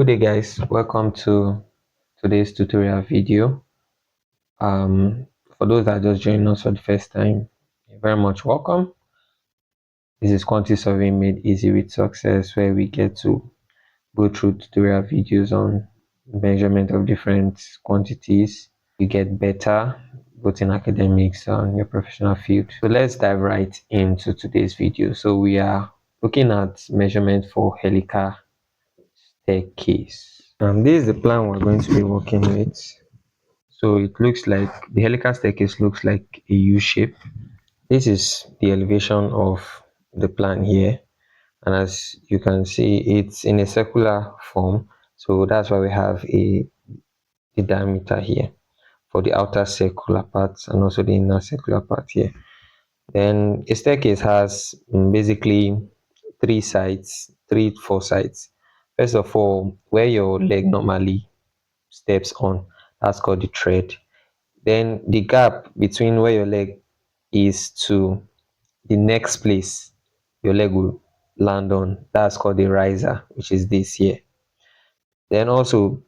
Good day, guys. Welcome to today's tutorial video. For those that are just joining us for the first time, you're very much welcome. This is quantity surveying made easy with success, where we get to go through tutorial videos on measurement of different quantities. You get better both in academics and your professional field. So let's dive right into today's video. So we are looking at measurement for helical staircase. This is the plan we're going to be working with. So it looks like the helical staircase looks like a U shape. This is the elevation of the plan here, and as you can see, it's in a circular form. So that's why we have a diameter here for the outer circular part and also the inner circular part here. Then a staircase has basically four sides. First of all, where your leg normally steps on, that's called the tread. Then the gap between where your leg is to the next place your leg will land on, that's called the riser, which is this here. Then also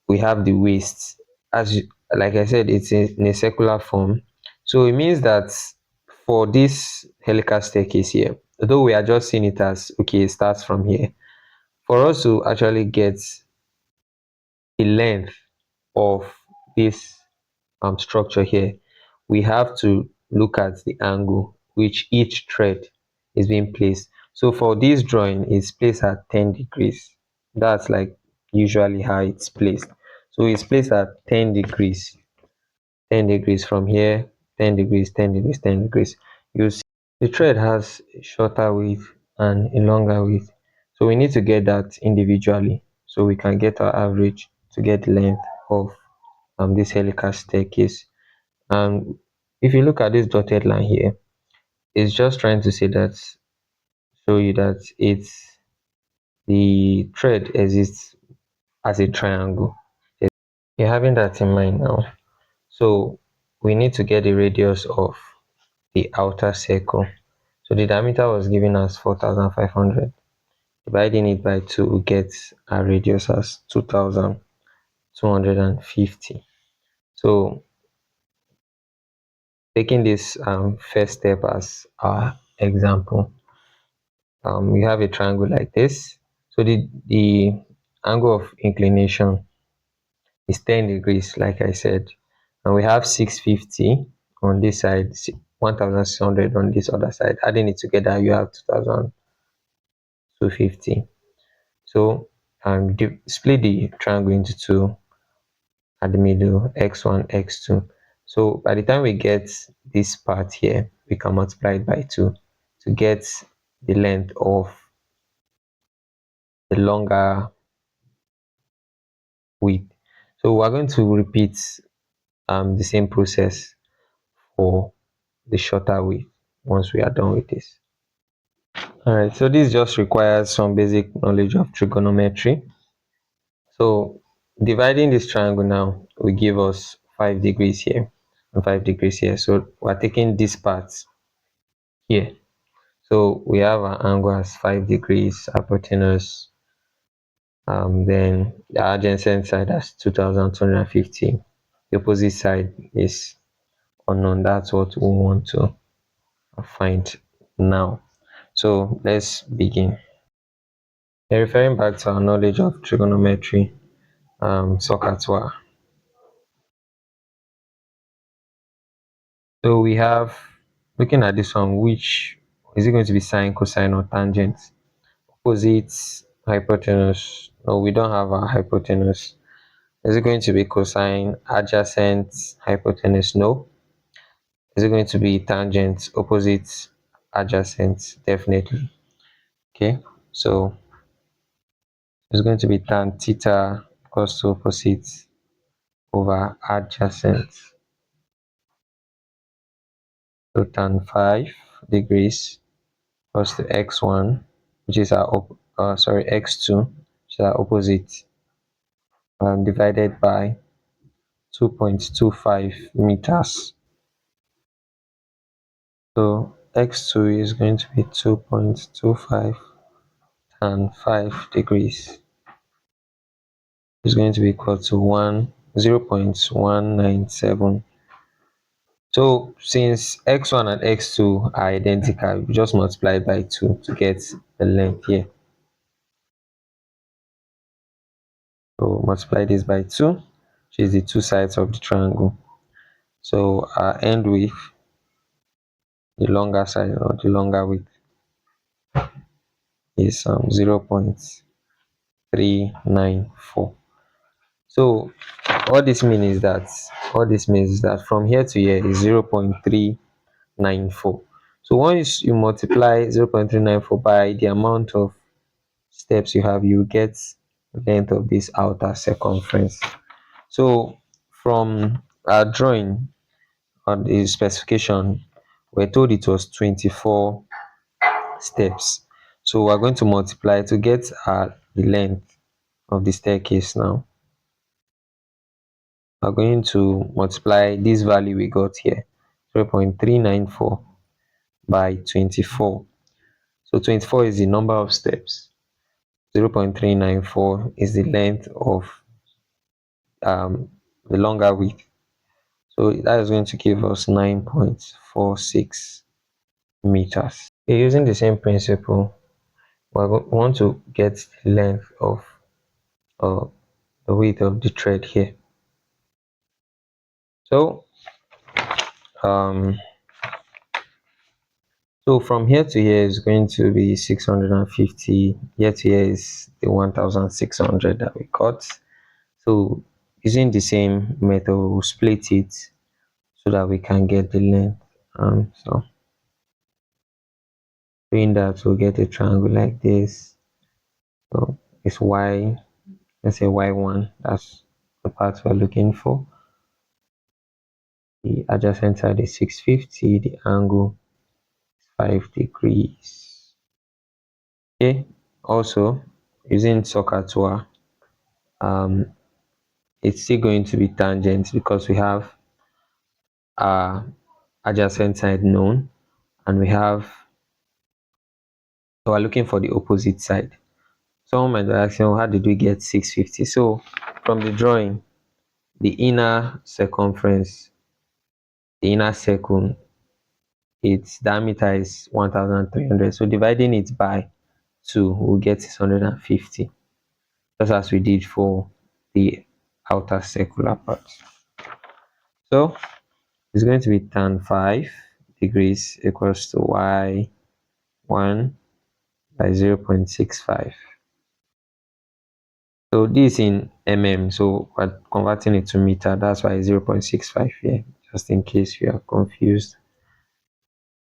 we have the waist. Like I said, it's in a circular form. So it means that for this helical staircase here, though we are just seeing it as okay, it starts from here. For us to actually get the length of this structure here, we have to look at the angle which each thread is being placed. So for this drawing, it's placed at 10 degrees. That's like usually how it's placed. So it's placed at 10 degrees, 10 degrees from here, 10 degrees, 10 degrees, 10 degrees. You see the thread has a shorter width and a longer width. So we need to get that individually so we can get our average to get the length of this helical staircase. And if you look at this dotted line here, it's just trying to say that, show you that it's the thread exists as a triangle. You're having that in mind now. So we need to get the radius of the outer circle. So the diameter was given as 4,500. Dividing it by 2, we get our radius as 2,250. So taking this first step as our example, we have a triangle like this. So the angle of inclination is 10 degrees, like I said, and we have 650 on this side, 1600 on this other side. Adding it together, you have 2250. So split the triangle into two at the middle, x1, x2. So by the time we get this part here, we can multiply it by 2 to get the length of the longer width. So we're going to repeat the same process for the shorter width once we are done with this. All right, so this just requires some basic knowledge of trigonometry. So dividing this triangle now will give us 5 degrees here and 5 degrees here. So we're taking this part here. So we have our angle as 5 degrees, hypotenuse, then the adjacent side as 2250. The opposite side is unknown. That's what we want to find now. So let's begin. Referring back to our knowledge of trigonometry, SOHCAHTOA. So we have, looking at this one, which is it going to be sine, cosine, or tangent? Opposites, hypotenuse. No, we don't have a hypotenuse. Is it going to be cosine, adjacent, hypotenuse? No. Is it going to be tangent, opposite, adjacent? Definitely. Okay, so it's going to be tan theta equals to opposite over adjacent. So tan 5 degrees equals to x1, which is our x2, which is our opposite, divided by 2.25 meters. So x2 is going to be 2.25 tan 5 degrees. is going to be equal to 0.197. So since x1 and x2 are identical, we just multiply by 2 to get the length here. So multiply this by 2, which is the two sides of the triangle. So our end width, the longer side or the longer width, is 0.394. So all this means is that from here to here is 0.394. So once you multiply 0.394 by the amount of steps you have, you get the length of this outer circumference. So from our drawing on the specification, we're told it was 24 steps. So we're going to multiply to get the length of the staircase now. We're going to multiply this value we got here, 0.394 by 24. So 24 is the number of steps. 0.394 is the length of the longer width. So that is going to give us 9.46 meters. Using the same principle, we want to get the length of uh, the width of the thread here. So um, so from here to here is going to be 650. Here to here is the 1600 that we got. So using the same method, we'll split it so that we can get the length. So doing that, we'll get a triangle like this. So it's y, let's say y1. That's the part we're looking for. The adjacent side is 650. The angle is 5 degrees. Okay. Also, using soccer tour, um, it's still going to be tangent because we have our adjacent side known, and we're looking for the opposite side. Someone might be asking, how did we get 650? So from the drawing, the inner circumference, the inner circle, its diameter is 1300. So dividing it by 2, we'll get 650, just as we did for the outer circular part. So it's going to be tan 5 degrees equals to y1 by 0.65. So this in so we're converting it to meter. That's why 0.65 here, just in case you are confused.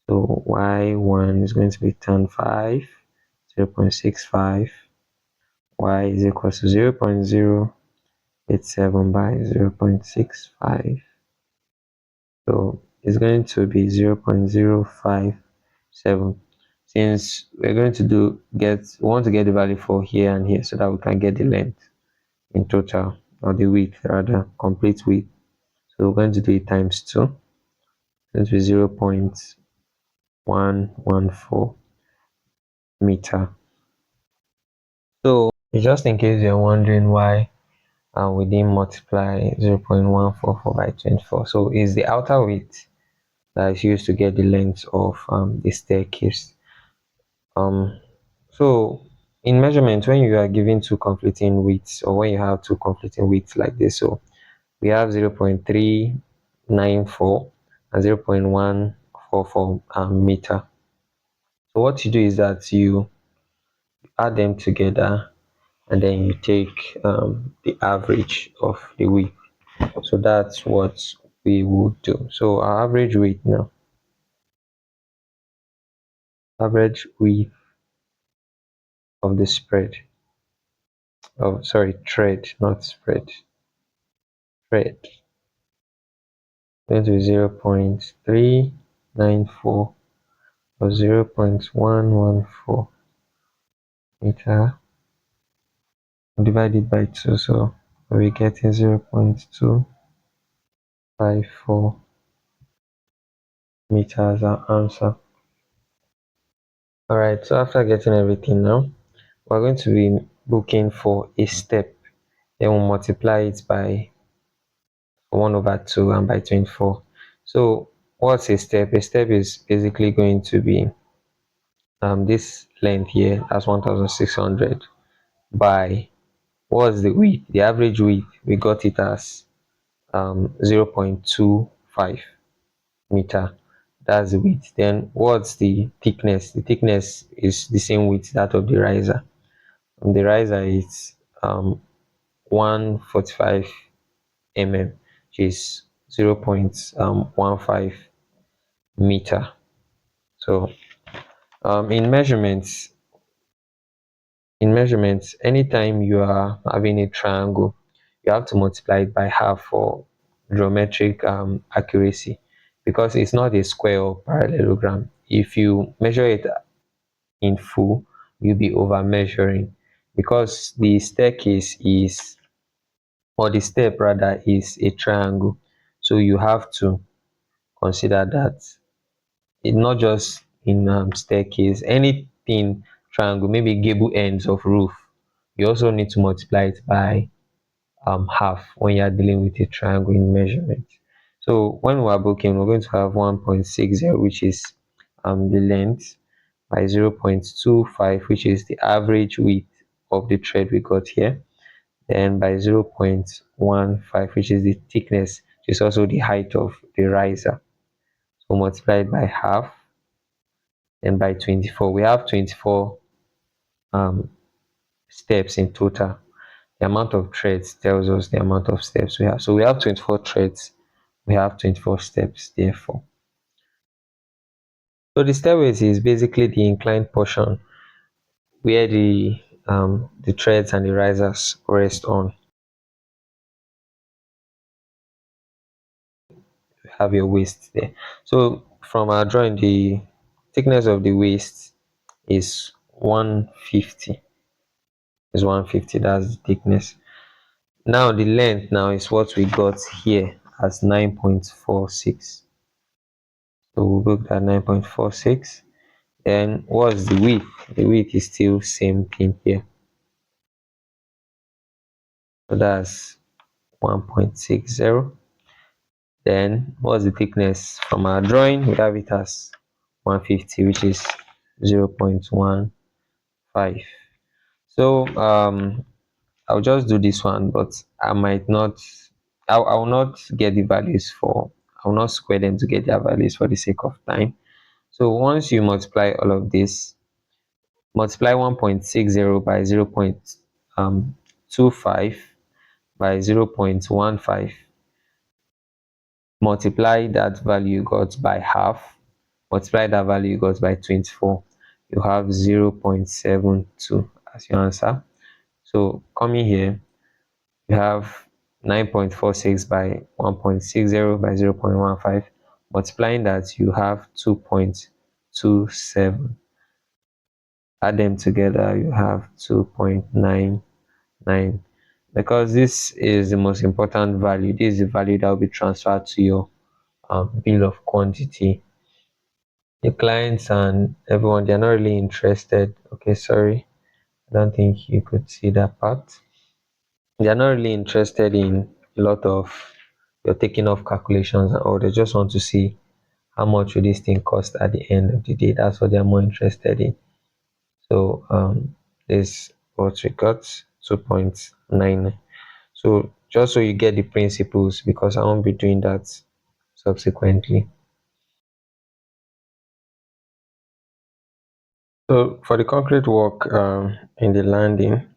So y1 is going to be tan 5, 0.65. Y is equal to 0.087 by 0.65. So it's going to be 0.057. Since we're going to we want to get the value for here and here so that we can get the length in total, or the width rather, complete width. So we're going to do it times 2. It's going to be 0.114 meter. So just in case you're wondering why we didn't multiply 0.144 by 24. So is the outer width that is used to get the length of the staircase. So in measurement, when you are given two conflicting widths, or when you have two conflicting widths like this, so we have 0.394 and 0.144 meter. So what you do is that you add them together and then you take the average of the width. So that's what we would do. So our average width now, average width of the spread, oh sorry, thread, not spread, thread, going to be 0.394 or 0.114 meter divided by 2, so we're getting 0.254 meters our answer. All right, so after getting everything now, we're going to be looking for a step then we'll multiply it by 1 over 2 and by 24. So what's a step? A step is basically going to be this length here, that's 1600, by what's the width? The average width, we got it as 0.25 meter. That's the width. Then what's the thickness? The thickness is the same width that of the riser. And the riser is 145 mm, which is 0.15 meter. So in measurements, anytime you are having a triangle, you have to multiply it by half for geometric accuracy, because it's not a square or parallelogram. If you measure it in full, you'll be over measuring, because the staircase is, or the step rather, is a triangle. So you have to consider that it not just in staircase, anything triangle, maybe gable ends of roof, you also need to multiply it by half when you are dealing with a triangle in measurement. So when we are booking, we're going to have 1.60, which is the length, by 0.25, which is the average width of the thread we got here, then by 0.15, which is the thickness, which is also the height of the riser. So multiplied by half, then by 24. We have 24 um, steps in total. The amount of threads tells us the amount of steps we have. So we have 24 threads, we have 24 steps, therefore. So the stairways is basically the inclined portion where the threads and the risers rest on. You have your waist there. So from our drawing, the thickness of the waist is 150. Is 150. That's the thickness. Now the length now is what we got here as 9.46. So we'll book that 9.46. Then what's the width? The width is still same thing here. So that's 1.60. Then what's the thickness? From our drawing, we have it as 150, which is 0.15. So I'll just do this one, but I might not, I will not get the values for, I will not square them to get their values for the sake of time. So once you multiply all of this, multiply 1.60 by 0.25 by 0.15, multiply that value you got by half, multiply that value you got by 24, you have 0.72 as your answer. So coming here, you have 9.46 by 1.60 by 0.15, multiplying that, you have 2.27. Add them together, you have 2.99. Because this is the most important value, this is the value that will be transferred to your bill of quantity. The clients and everyone, they're not really interested. Okay, sorry, I don't think you could see that part. They're not really interested in a lot of your taking off calculations, or they just want to see how much will this thing cost at the end of the day. That's what they're more interested in. So this what we got, 2.9. So just so you get the principles, because I won't be doing that subsequently. So for the concrete work in the landing,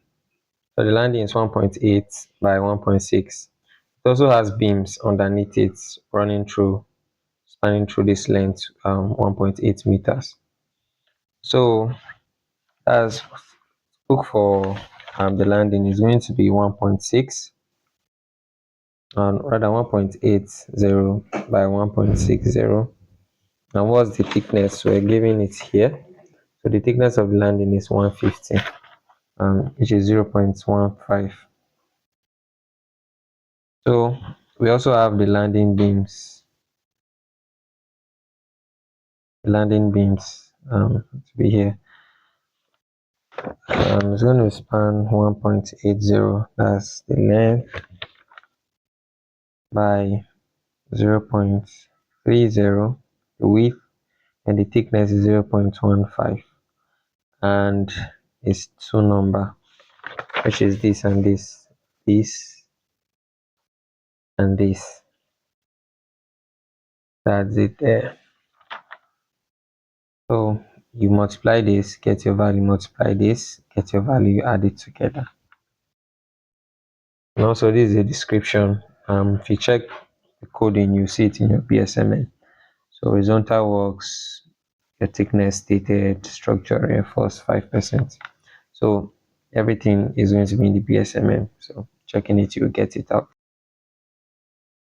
so the landing is 1.8 by 1.6. It also has beams underneath it running through, spanning through this length, 1.8 meters. So as book for the landing is going to be 1.6, and rather 1.80 by 1.60. And what's the thickness? We're giving it here. So the thickness of the landing is 150, which is 0.15. So we also have the landing beams. The landing beams to be here. It's going to span 1.80, that's the length, by 0.30, the width, and the thickness is 0.15, and it's two number, which is this and this and this. That's it there. So you multiply this, get your value, multiply this, get your value, you add it together. And also this is a description. If you check the coding, you see it in your BSMN. So horizontal works, your thickness stated, structure reinforced 5%. So everything is going to be in the BSMN. So checking it, you'll get it out.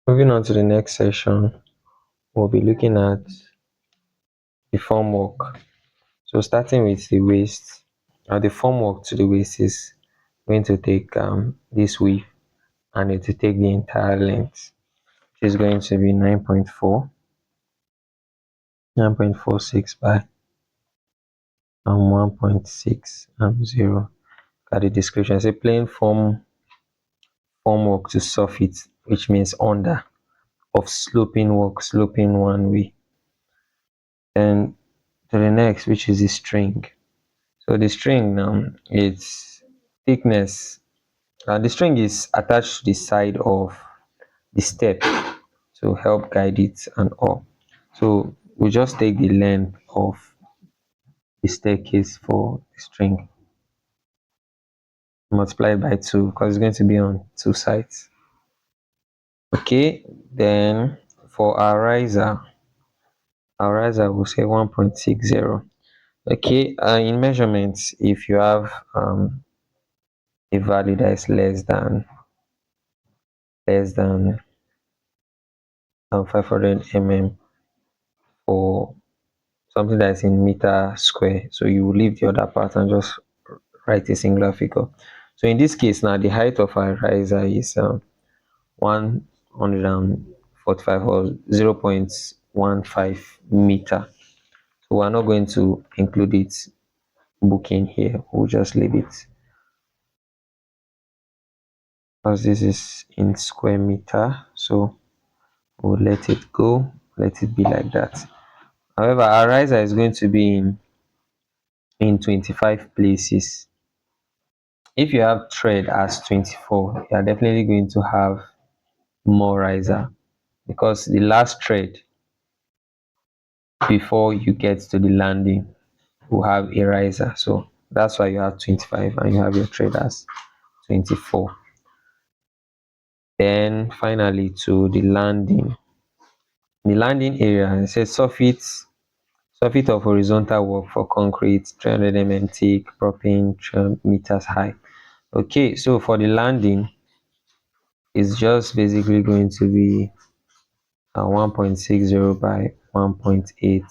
Moving on to the next session, we'll be looking at the formwork. So starting with the waist, the formwork to the waist is going to take this width, and it will take the entire length, which is going to be 9.46 by 1.6 at the description. Say plain formwork to soffit, which means under, of sloping work, sloping one way. Then to the next, which is the string. So the string now, its thickness, the string is attached to the side of the step to help guide it and all. So we just take the length of the staircase for the string, multiply by 2 because it's going to be on two sides. Okay, then for our riser will say 1.60. Okay, in measurements, if you have a value that is less than 500 mm for something that is in meter square, so you will leave the other part and just write a singular figure. So in this case now, the height of our riser is 145 or 0.15 meter. So we're not going to include it booking here, we'll just leave it because this is in square meter, so we'll let it go, let it be like that. However, our riser is going to be in 25 places. If you have thread as 24, you are definitely going to have more riser, because the last thread before you get to the landing will have a riser. So that's why you have 25 and you have your thread as 24. Then finally to the landing area, it says soffit of horizontal work for concrete, 300 mm thick, propping 3 meters high. Okay, so for the landing, it's just basically going to be 1.60 by 1.80.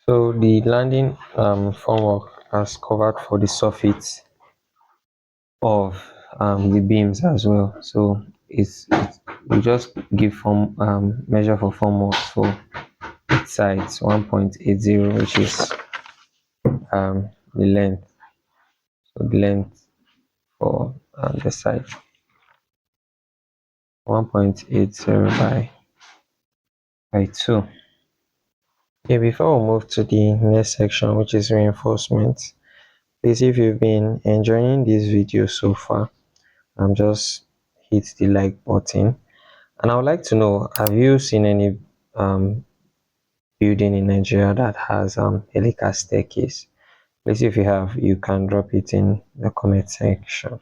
So the landing formwork has covered for the soffit of the beams as well. So it's we just give form measure for formwork for each sides 1.80, which is the length. So the length for the side 1.80 by 2. Okay, before we move to the next section, which is reinforcement, please, if you've been enjoying this video so far, just hit the like button. And I would like to know, have you seen any building in Nigeria that has helical staircase? Please, if you have, you can drop it in the comment section.